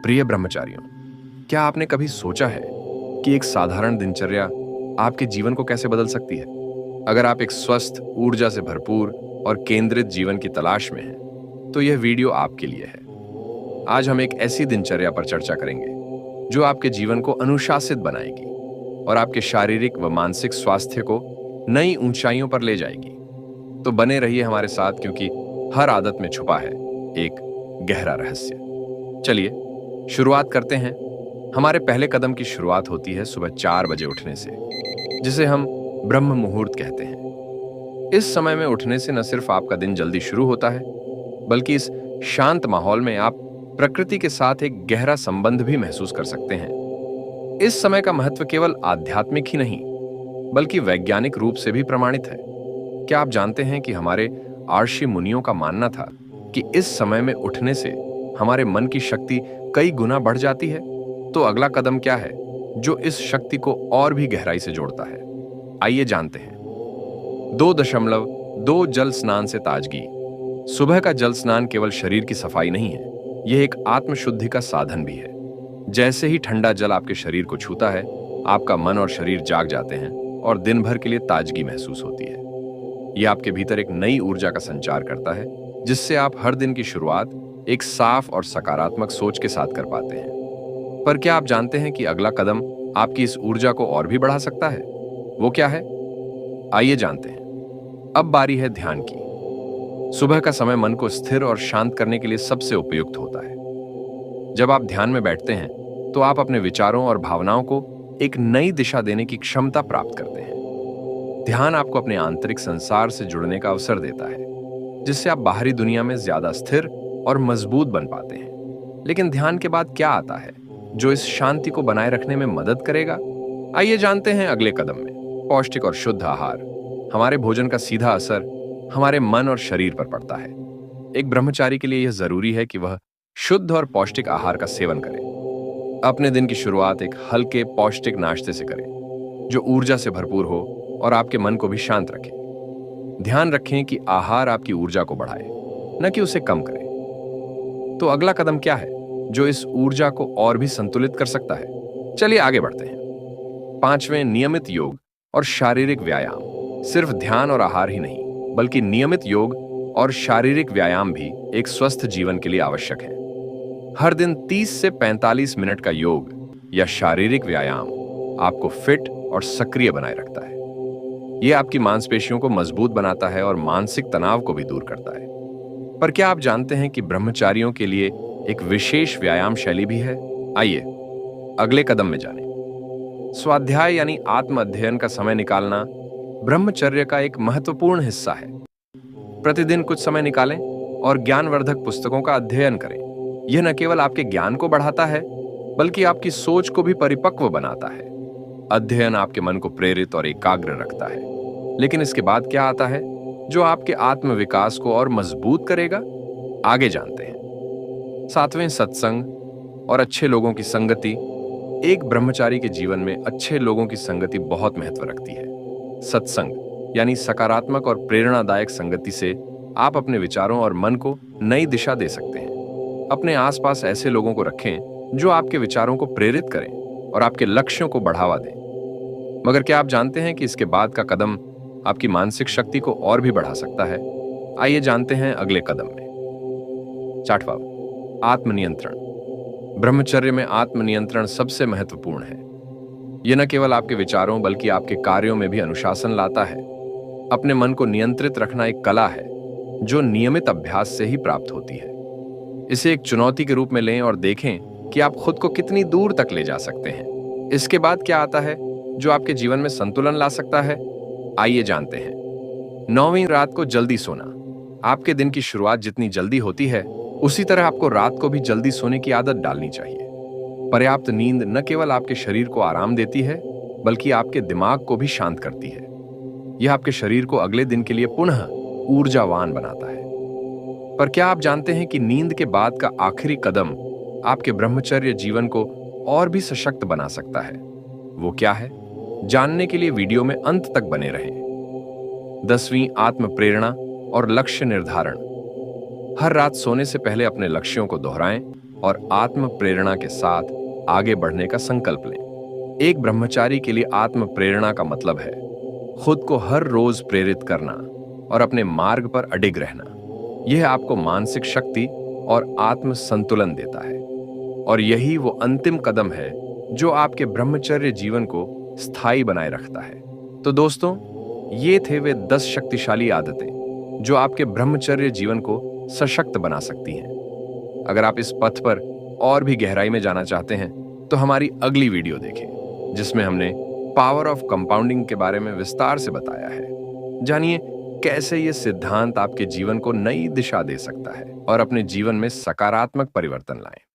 प्रिय ब्रह्मचारियों, क्या आपने कभी सोचा है कि एक साधारण दिनचर्या आपके जीवन को कैसे बदल सकती है? अगर आप एक स्वस्थ, ऊर्जा से भरपूर और केंद्रित जीवन की तलाश में हैं, तो यह वीडियो आपके लिए है। आज हम एक ऐसी दिनचर्या पर चर्चा करेंगे जो आपके जीवन को अनुशासित बनाएगी और आपके शारीरिक व मानसिक स्वास्थ्य को नई ऊंचाइयों पर ले जाएगी। तो बने रहिए हमारे साथ, क्योंकि हर आदत में छुपा है एक गहरा रहस्य। चलिए शुरुआत करते हैं। हमारे पहले कदम की शुरुआत होती है सुबह 4 बजे उठने से, जिसे हम ब्रह्म मुहूर्त कहते हैं। इस समय में उठने से न सिर्फ आपका दिन जल्दी शुरू होता है, बल्कि इस शांत माहौल में आप प्रकृति के साथ एक गहरा संबंध भी महसूस कर सकते हैं। इस समय का महत्व केवल आध्यात्मिक ही नहीं, बल्कि वैज्ञानिक रूप से भी प्रमाणित है। क्या आप जानते हैं कि हमारे आर्षि मुनियों का मानना था कि इस समय में उठने से हमारे मन की शक्ति कई गुना बढ़ जाती है? तो अगला कदम क्या है जो इस शक्ति को और भी गहराई से जोड़ता है? आइए जानते हैं। 2.2 जल स्नान से ताजगी। सुबह का जल स्नान केवल शरीर की सफाई नहीं है, यह एक आत्मशुद्धि का साधन भी है। जैसे ही ठंडा जल आपके शरीर को छूता है, आपका मन और शरीर जाग जाते हैं और दिन भर के लिए ताजगी महसूस होती है। यह आपके भीतर एक नई ऊर्जा का संचार करता है, जिससे आप हर दिन की शुरुआत एक साफ और सकारात्मक सोच के साथ कर पाते हैं। पर क्या आप जानते हैं कि अगला कदम आपकी इस ऊर्जा को और भी बढ़ा सकता है? वो क्या है? आइए जानते हैं। अब बारी है ध्यान की। सुबह का समय मन को स्थिर और शांत करने के लिए सबसे उपयुक्त होता है। जब आप ध्यान में बैठते हैं, तो आप अपने विचारों और भावनाओं को एक नई दिशा देने की क्षमता प्राप्त करते हैं। ध्यान आपको अपने आंतरिक संसार से जुड़ने का अवसर देता है, जिससे आप बाहरी दुनिया में ज्यादा स्थिर और मजबूत बन पाते हैं। लेकिन ध्यान के बाद क्या आता है जो इस शांति को बनाए रखने में मदद करेगा? आइए जानते हैं अगले कदम में। पौष्टिक और शुद्ध आहार। हमारे भोजन का सीधा असर हमारे मन और शरीर पर पड़ता है। एक ब्रह्मचारी के लिए यह जरूरी है कि वह शुद्ध और पौष्टिक आहार का सेवन करे। अपने दिन की शुरुआत एक हल्के पौष्टिक नाश्ते से करें, जो ऊर्जा से भरपूर हो और आपके मन को भी शांत रखे। ध्यान रखें कि आहार आपकी ऊर्जा को बढ़ाए, न कि उसे कम करे। तो अगला कदम क्या है जो इस ऊर्जा को और भी संतुलित कर सकता है? चलिए आगे बढ़ते हैं। 5वें, नियमित योग और शारीरिक व्यायाम। सिर्फ ध्यान और आहार ही नहीं, बल्कि नियमित योग और शारीरिक व्यायाम भी एक स्वस्थ जीवन के लिए आवश्यक है। हर दिन 30 से 45 मिनट का योग या शारीरिक व्यायाम आपको फिट और सक्रिय बनाए रखता है। यह आपकी मांसपेशियों को मजबूत बनाता है और मानसिक तनाव को भी दूर करता है। पर क्या आप जानते हैं कि ब्रह्मचारियों के लिए एक विशेष व्यायाम शैली भी है? आइए अगले कदम में जानें। स्वाध्याय यानी आत्म अध्ययन का समय निकालना ब्रह्मचर्य का एक महत्वपूर्ण हिस्सा है। प्रतिदिन कुछ समय निकालें और ज्ञानवर्धक पुस्तकों का अध्ययन करें। यह न केवल आपके ज्ञान को बढ़ाता है, बल्कि आपकी सोच को भी परिपक्व बनाता है। अध्ययन आपके मन को प्रेरित और एकाग्र रखता है। लेकिन इसके बाद क्या आता है जो आपके आत्मविकास को और मजबूत करेगा? आगे जानते हैं। 7वें, सत्संग और अच्छे लोगों की संगति। एक ब्रह्मचारी के जीवन में अच्छे लोगों की संगति बहुत महत्व रखती है। सत्संग यानी सकारात्मक और प्रेरणादायक संगति से आप अपने विचारों और मन को नई दिशा दे सकते हैं। अपने आसपास ऐसे लोगों को रखें जो आपके विचारों को प्रेरित करें और आपके लक्ष्यों को बढ़ावा दें। मगर क्या आप जानते हैं कि इसके बाद का कदम आपकी मानसिक शक्ति को और भी बढ़ा सकता है? आइए जानते हैं अगले कदम में। 6वां, आत्मनियंत्रण। ब्रह्मचर्य में आत्मनियंत्रण सबसे महत्वपूर्ण है। यह न केवल आपके विचारों बल्कि आपके कार्यों में भी अनुशासन लाता है। अपने मन को नियंत्रित रखना एक कला है जो नियमित अभ्यास से ही प्राप्त होती है। इसे एक चुनौती के रूप में लें और देखें कि आप खुद को कितनी दूर तक ले जा सकते हैं। इसके बाद क्या आता है जो आपके जीवन में संतुलन ला सकता है? आइए जानते हैं। 9वीं, रात को जल्दी सोना। आपके दिन की शुरुआत जितनी जल्दी होती है, उसी तरह आपको रात को भी जल्दी सोने की आदत डालनी चाहिए। पर्याप्त नींद न केवल आपके शरीर को आराम देती है, बल्कि आपके दिमाग को भी शांत करती है। यह आपके शरीर को अगले दिन के लिए पुनः ऊर्जावान बनाता है। पर क्या आप जानते हैं कि नींद के बाद का आखिरी कदम आपके ब्रह्मचर्य जीवन को और भी सशक्त बना सकता है? वो क्या है? जानने के लिए वीडियो में अंत तक बने रहें। 10वीं, आत्म प्रेरणा और लक्ष्य निर्धारण। हर रात सोने से पहले अपने लक्ष्यों को दोहराएं और आत्म प्रेरणा के साथ आगे बढ़ने का संकल्प लें। एक ब्रह्मचारी के लिए आत्म प्रेरणा का मतलब है खुद को हर रोज प्रेरित करना और अपने मार्ग पर अडिग रहना। यह आपको मानसिक शक्ति और आत्म संतुलन देता है और यही वो अंतिम कदम है जो आपके ब्रह्मचर्य जीवन को स्थायी बनाए रखता है। तो दोस्तों, ये थे वे 10 शक्तिशाली आदतें जो आपके ब्रह्मचर्य जीवन को सशक्त बना सकती हैं। अगर आप इस पथ पर और भी गहराई में जाना चाहते हैं तो हमारी अगली वीडियो देखें जिसमें हमने पावर ऑफ कंपाउंडिंग के बारे में विस्तार से बताया है। जानिए कैसे ये सिद्धांत आपके जीवन को नई दिशा दे सकता है और अपने जीवन में सकारात्मक परिवर्तन लाएं।